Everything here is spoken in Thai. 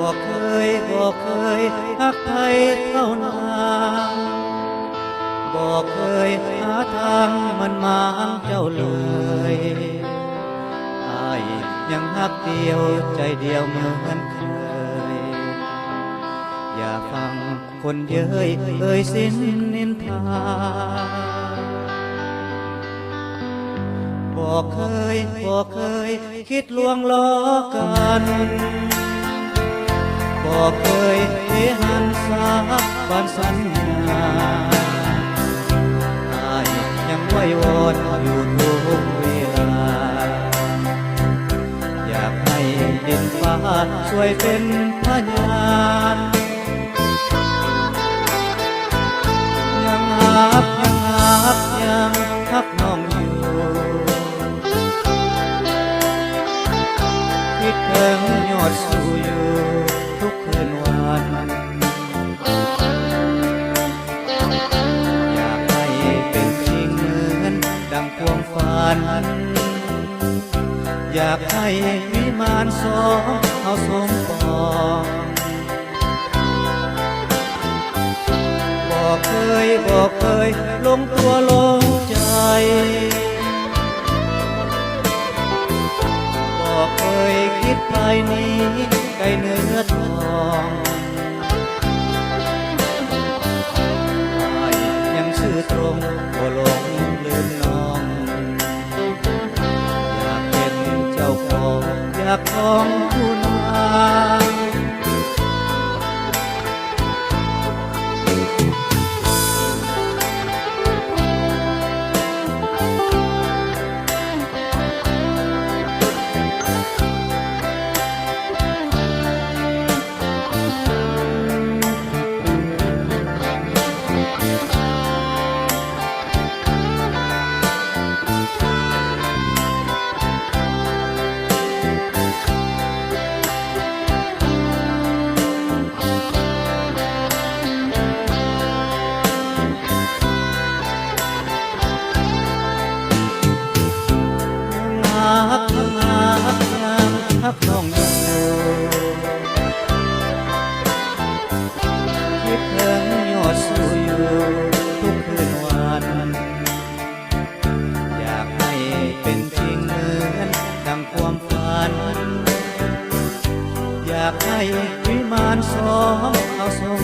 บอกเคยหักใครเท่านานบอกเคยหาทางมันมางเจ้าเลยอ้ายยังหักเดียวใจเดียวเหมือนเคยอย่าฟังคนเย้ยเอ่ยสิ้นนินทาบอกเคยคิดลวงล้อกันบอกเคยเทหันสาบานสัญญาอ้ายยังไหววอนอยู่ทุกเวลาอยากให้ดินฟ้าช่วยเป็นพยานยังหักน้องอยู่คิดถึงยอดสู้อยู่ทุกคืนวันอยากให้เป็นจริงเหมือนดังความฝันอยากให้วิมานสองเอาสมปองบอกเคยลงตัวลงใจบอกเคยคิดภายนี้ไกลเนื้อทองยังชื่อตรงบ่หลงลืมน้องอยากเป็นเจ้าของอยากของคุณอาหักน้องอยู่คิดถึงยอดสู้อยู่ทุกคืนวันอยากให้เป็นจริงเหมือนดังความฝันอยากให้วิมานสองเอาสม